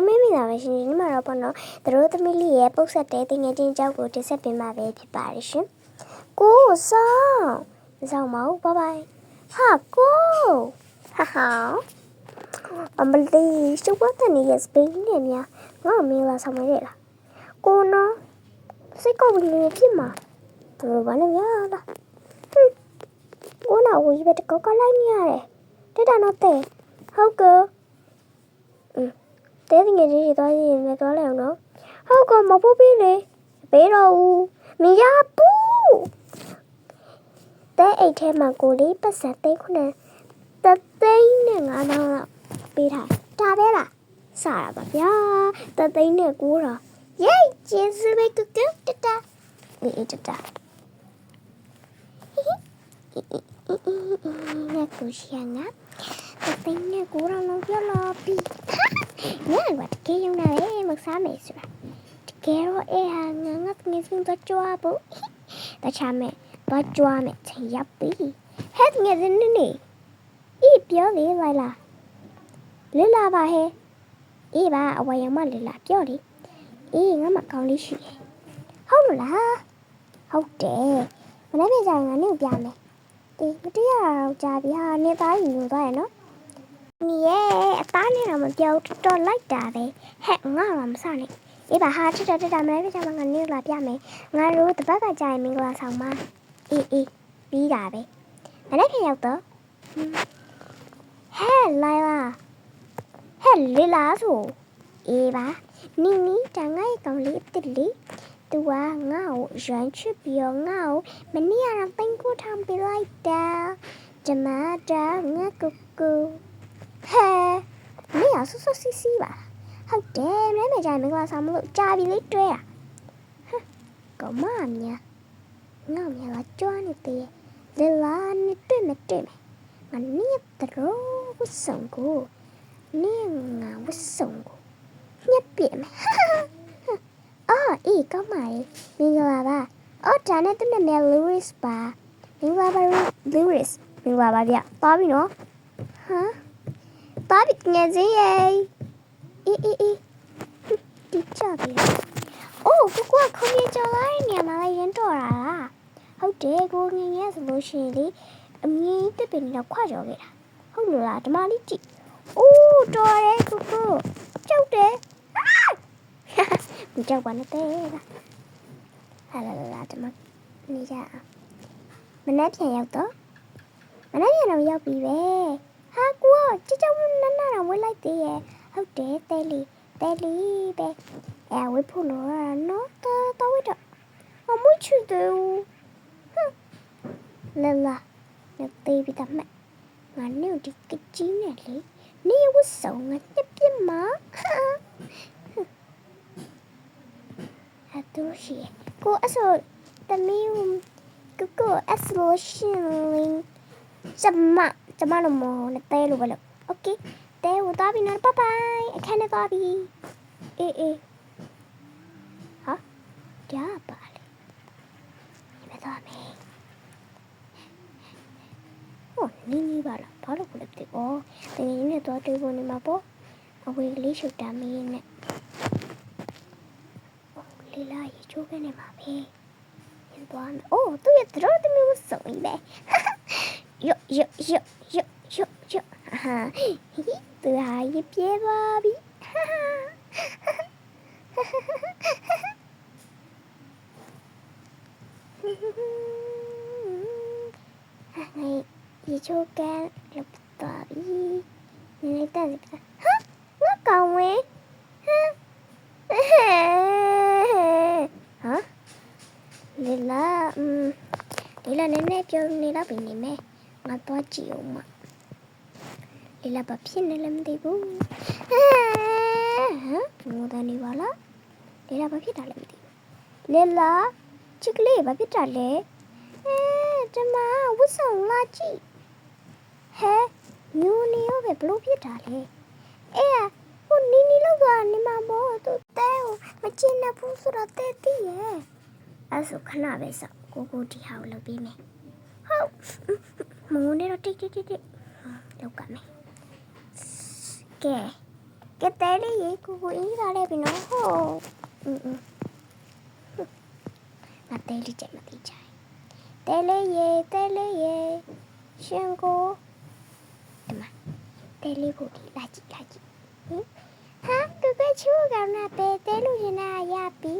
မီလာပဲရှင်ဒီမှာတော့ပေါ့နော်သူတို့သမီးလေးရဲ့ပုတ်ဆက်တဲ့တင်ငယ်ချင်းကြောက်ကိုတင်ဆက်ပေးမှာပဲဖြစ်ပါတယ်ရှင်ကိုဆောင်မအောင်ဘိုင်ဘိုင်ဟာကိုဟာအမလီရှုပ်ပတ်တဲ့နေရစပိန်နဲ့များငါမင်းလာဆောင်မရလားကိုနော်စိတ်ကောက်ပြီးဖြစ်မှာသူတို့ဘာလဲရလားကိုနော်ဝီးပဲတကောက်ကလိုက်နေရတယ်တက်တာတော့တဲ့ဟုတ်ကောတဲငယ်ချင်းတွေသွားရင်လည်းသွားလိုက်အောင်နော်ဟုတ်ကောမဖို့ပြီးလေပေးတော့ဦးမရဘူးတဲအိတ်ထဲမှာကိုလေးပတ်စံသိန်းခုနဲ့တသိန်းနဲ့9တောင်းလောက်ပေးထားဒါပဲလားစတာပါဗျာတသိန်းနဲ့9တောင်းယေးကျေးဇူးပဲကူကူတတအေးတတနဲ့ကိုရှိရနာတသိန်းနဲ့9တောင်းလောက်ပြလာပြီငါကတကယ်ရုံနာလေမစားမယ်ဆိုတာတကယ်တော့အေးဟာငါငယ်စဉ်တော့ကြွားဖို့တခြားမဲ့တော့ကြွားမယ်ချိန်ရပြီဟဲ့ငယ်စဉ်နေအေးပြောလေလိုက်လားလေလာပါဟဲ့အေးပါအဝရမလေလာပြောလေအေးငါမကောင်းလေးရှိတယ်ဟုတ်လို့လားဟုတ်တယ်မနေ့ကကြာငါနဲ့ပြမယ်အေးမတရားတော့ကြာပြီဟာနေသားယူလို့သွားရနော်你耶，打你那么标多来打呗，嘿，我唔啥呢？你把哈吃着没被咱们个牛拉表没？我如果不个家民个上嘛，比打呗，那偏要得，嘿来啦，嘿你拉住，吧，你将我讲理的理，对啊，我人去表我，明年让登过汤比来的，怎么着我姑姑。ဟဲမင်းရဆူစီစီပါဟုတ်တယ်မင်းမကြိုင်မင်္ဂလာဆောင်မလို့ကြာပြီလေးတွဲတာဟမ်ကောမမြာငါမြာကြွားနေတယ်လေလာနေတွေ့မတွေ့မယ်ငါနေတော့ဝဆုံကိုနေငါဝဆုံကိုညက်ပြမယ်အော်အေးကောမလေးမင်္ဂလာပါအော်ဒါနဲ့သူ့နာမည် Lewis ပါမင်္ဂလာပါ Lewis မင်္ဂလာပါဗျသွားပြီနော်ဟမ်ဘာဖြစ်နေစေအေးဒီချပြီအိုးကိုကခုံးရကြလိုက်နေမှာလည်းရင်တော်တာလားဟုတ်တယ်ကိုငငယ်ဆိုလို့ရှိရင်လေအမြင်တက်ပင်တော့ခွကြော်ခဲ့တာဟုတ်လို့လားဓမ္မလေးကြည့်အိုးတော်တယ်ကိုကြောက်တယ်ကိုကြောက်ပါနဲ့တဲ့ဟာလာဓမ္မနေကြမနေ့ပြန်ရောက်တော့ရောက်ပြီပဲဟာကိုကြောက်နန်းနာဝဲလိုက်သေးရဲ့ဟုတ်တယ်တဲလီပဲဝဲဖို့လို့နော်တော့ဝဲတော့အမွှချူတယ်လာနေသေးပြီတမငါနေဒီကကြီးနဲ့လေနေဝဆုံငါတက်ပြမဟာတို့ရှိကိုအစောတမီးကိုအစောရှင်ကျမလို့မနဲ့တဲလို့ပဲလို့โอเคတဲဝသွားပြီနော်ဘိုင်ဘိုင်အခန်းထဲသွားပြီအေးဟာကြာပါလေဒီမဲ့သွားမယ်ဟိုနီးပါလားဘာလို့ကိုလဲတဲ့အော်တကယ်ကြီးနဲ့သွားတွေ့ဖို့နေမှာပေါ့အဝေးလေးရှုပ်တာမင်းနဲ့လေးလာရေချိုးကနေမှာပဲရင်သွားမယ်အိုးသူ့ရဲ့တော်တမျိုးစုံကြီးပဲ哟哈，对哈一别吧比，哈哎，一抽干了不大比，你来带这个，哈，我讲喂，哈，你啦，你就你那边你咩？我多久嘛？你那把片你们得不？我的你完了，你那把片打了没得？你啦，这个嘞把片打嘞？这嘛我送垃圾，嘿，你要被blow片打嘞？哎呀，我你那个你妈妈都带我，我见那不是那带的耶。俺说看那边上，哥地好了别没？好。မုံနေတော့တိတ်လောက်ကြမယ်ကဲ ကဲတဲလေးရေကိုအင်းသားလေးပြီနော်ဟိုငါတဲလေးချက်မသိချင်တဲလေးရေရှင်ကိုဒီမှာတဲလေးကိုဒီလာကြည့်ဟာကိုချူကောင်နာပဲတဲလို့ရင်နာရပြီ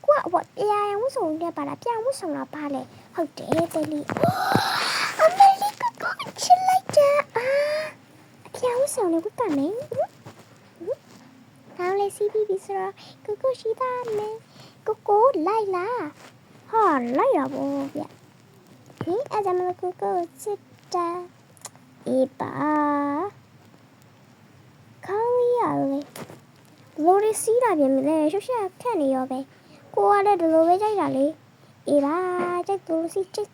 ကိုကဘာတရားရဝဆုံနေပါလားပြောင်းဝဆုံတော့ပါလေဟုတ်တယ်တဲလေးအမလေးကိုချစ်လိုက်တာပြောင်းဝဆုံနေကိုကမယ်ကောင်းလေးစီးပြီးဆိုတော့ကိုရှိသားမယ်ကိုလိုက်လားဟာလိုက်ရပါဗျအဲ့ဒါမှကိုစစ်တာအေးပါကောင်းရလေလိုရီစီးတာပြင်မလဲရှုပ်ရှက်ခက်နေရောပဲကိုကလည်းဒီလိုပဲကြိုက်တာလေအေးပါကြိုက်လို့စီဟေး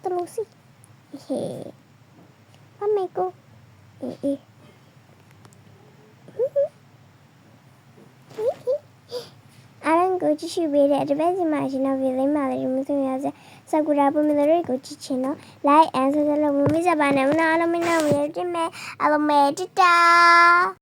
မမေကိုအေးအားလုံးကိုကြည့်ရှုပေးတဲ့တပည့်စီမရှင်တို့ဗီဒီယိုမှာလည်းမဆုံးရစေဆာကူရာပုံမျိုးတွေကိုကြည့်ချင်တော့ like and subscribe လုပ်မစပါနဲ့မနော်အားလုံးမင်းတို့ရတင်မဲ့အားလုံးမဲတတာ